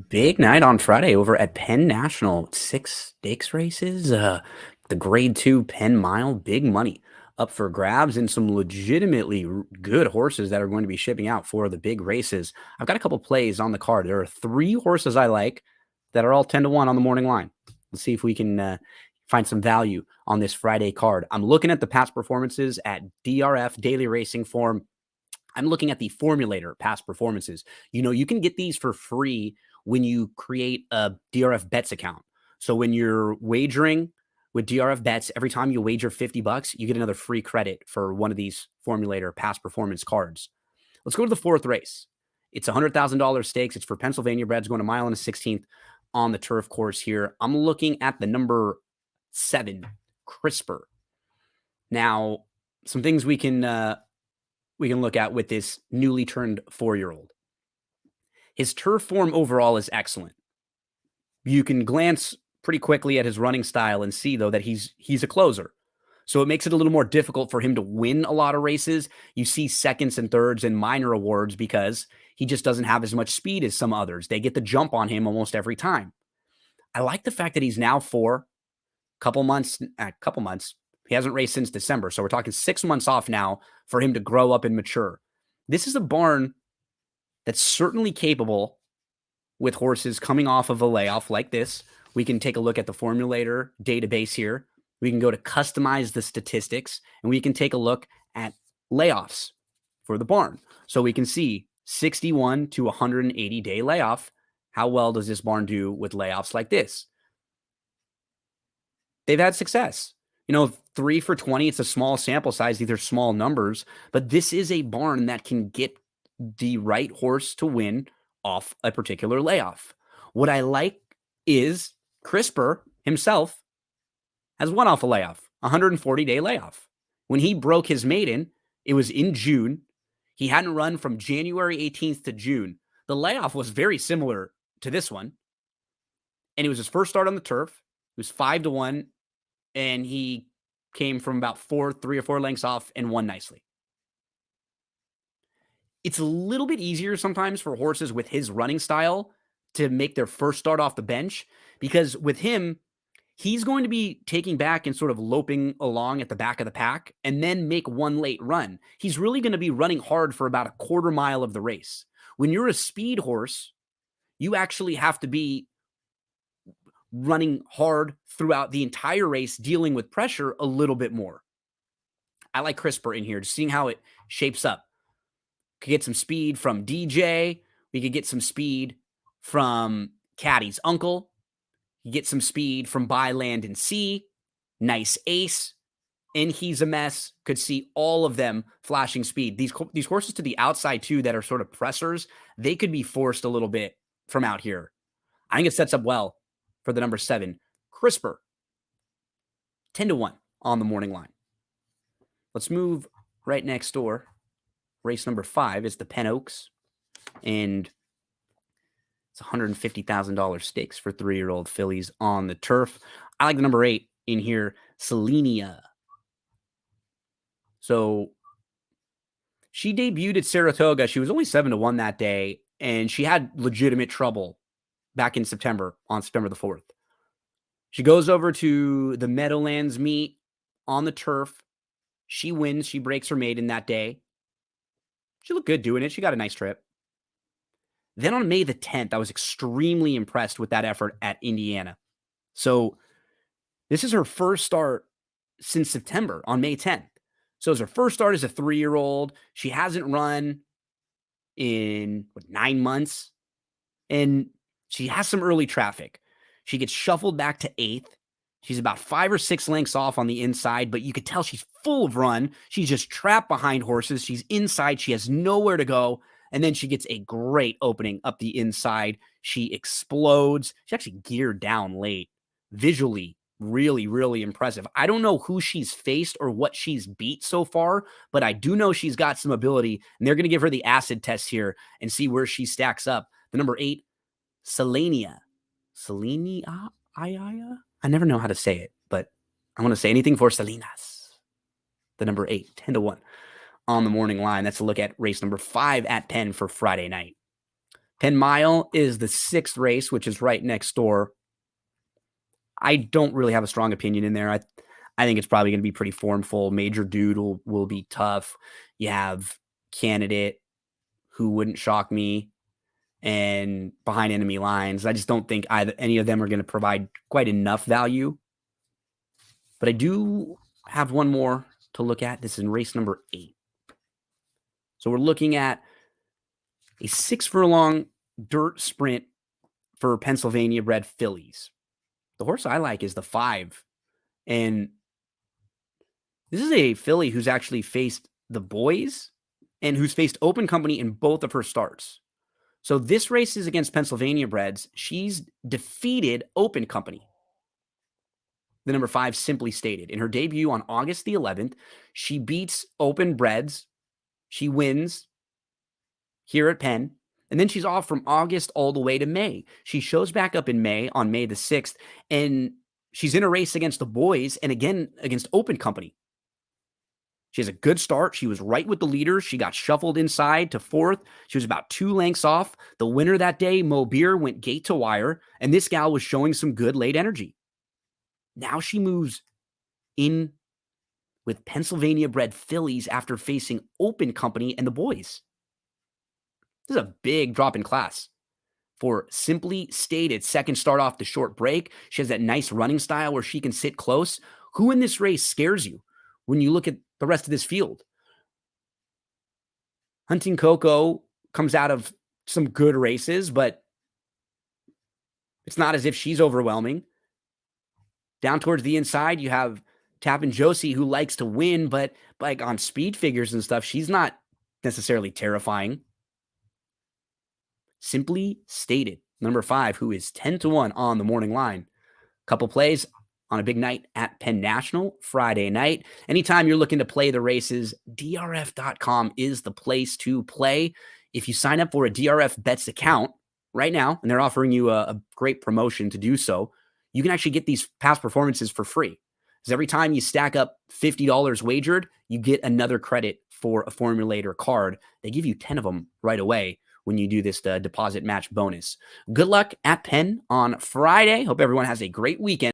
Big night on Friday over at Penn National. Six stakes races. The Grade 2 Penn Mile, big money up for grabs and some legitimately good horses that are going to be shipping out for the big races. I've got a couple plays on the card. There are three horses I like that are all 10 to 1 on the morning line. Let's see if we can find some value on this Friday card. I'm looking at the past performances at DRF Daily Racing Form. I'm looking at the formulator past performances. You can get these for free when you create a DRF bets account. So when you're wagering with DRF bets, every time you wager $50, you get another free credit for one of these formulator past performance cards. Let's go to the fourth race. It's $100,000 stakes. It's for Pennsylvania breds going a mile and a 16th on the turf course here. I'm looking at the number 7, Crisper. Now, some things we can look at with this newly turned 4-year-old. His turf form overall is excellent. You can glance pretty quickly at his running style and see, though, that he's a closer. So it makes it a little more difficult for him to win a lot of races. You see seconds and thirds and minor awards because he just doesn't have as much speed as some others. They get the jump on him almost every time. I like the fact that he's now couple months. He hasn't raced since December, so we're talking 6 months off now for him to grow up and mature. This is a barn that's certainly capable with horses coming off of a layoff like this. We can take a look at the formulator database here. We can go to customize the statistics, and we can take a look at layoffs for the barn. So we can see 61 to 180 day layoff. How well does this barn do with layoffs like this? They've had success. 3 for 20, it's a small sample size. These are small numbers, but this is a barn that can get the right horse to win off a particular layoff. What I like is Crisper himself has won off a layoff, 140-day layoff. When he broke his maiden, it was in June. He hadn't run from January 18th to June. The layoff was very similar to this one, and it was his first start on the turf. It was 5 to 1, and he came from about 3 or 4 lengths off and won nicely. It's a little bit easier sometimes for horses with his running style to make their first start off the bench, because with him, he's going to be taking back and sort of loping along at the back of the pack and then make one late run. He's really going to be running hard for about a quarter mile of the race. When you're a speed horse, you actually have to be running hard throughout the entire race, dealing with pressure a little bit more. I like Crisper in here, just seeing how it shapes up. Could get some speed from DJ. We could get some speed from Caddy's uncle. You get some speed from Byland and C. Nice ace. And He's a Mess. Could see all of them flashing speed. These horses to the outside, too, that are sort of pressers, they could be forced a little bit from out here. I think it sets up well for the number 7, Crisper. 10 to 1 on the morning line. Let's move right next door. Race number 5 is the Penn Oaks, and it's $150,000 stakes for 3-year-old fillies on the turf. I like the number 8 in here, Selenia. So she debuted at Saratoga. She was only 7 to 1 that day, and she had legitimate trouble back in September, on September the 4th. She goes over to the Meadowlands meet on the turf. She wins. She breaks her maiden that day. She looked good doing it. She got a nice trip. Then on May the 10th, I was extremely impressed with that effort at Indiana. So this is her first start since September on May 10th. So it's her first start as a 3-year-old. She hasn't run in 9 months, and she has some early traffic. She gets shuffled back to 8th. She's about 5 or 6 lengths off on the inside, but you could tell she's full of run. She's just trapped behind horses. She's inside. She has nowhere to go. And then she gets a great opening up the inside. She explodes. She actually geared down late. Visually, really, really impressive. I don't know who she's faced or what she's beat so far, but I do know she's got some ability, and they're going to give her the acid test here and see where she stacks up. The number 8, Selenia. Selenia? I never know how to say it, but I want to say anything for Salinas. The number 8, 10 to 1 on the morning line. That's a look at race number 5 at Penn for Friday night. Penn Mile is the 6th race, which is right next door. I don't really have a strong opinion in there. I think it's probably going to be pretty formful. Major Dude will be tough. You have Candidate, who wouldn't shock me, and Behind Enemy Lines. I just don't think any of them are going to provide quite enough value. But I do have one more to look at. This is in race number 8. So we're looking at a 6-furlong dirt sprint for Pennsylvania bred fillies. The horse I like is the 5. And this is a filly who's actually faced the boys and who's faced Open Company in both of her starts. So this race is against Pennsylvania breds. She's defeated Open Company. The number 5, Simply Stated. In her debut on August the 11th, she beats Open breds. She wins here at Penn. And then she's off from August all the way to May. She shows back up in May, on May the 6th, and she's in a race against the boys and again against Open Company. She has a good start. She was right with the leaders. She got shuffled inside to 4th. She was about 2 lengths off. The winner that day, Mo Beer, went gate to wire, and this gal was showing some good late energy. Now she moves in with Pennsylvania bred fillies after facing Open Company and the boys. This is a big drop in class for Simply Stated. Second start off the short break. She has that nice running style where she can sit close. Who in this race scares you when you look at the rest of this field? Hunting Coco comes out of some good races, but it's not as if she's overwhelming. Down towards the inside, you have Tappan Josie, who likes to win, but like on speed figures and stuff, she's not necessarily terrifying. Simply Stated, number 5, who is 10-1 on the morning line. Couple plays on a big night at Penn National Friday night. Anytime you're looking to play the races, drf.com is the place to play. If you sign up for a DRF Bets account right now, and they're offering you a great promotion to do so, you can actually get these past performances for free. Because every time you stack up $50 wagered, you get another credit for a formulator card. They give you 10 of them right away when you do this deposit match bonus. Good luck at Penn on Friday. Hope everyone has a great weekend.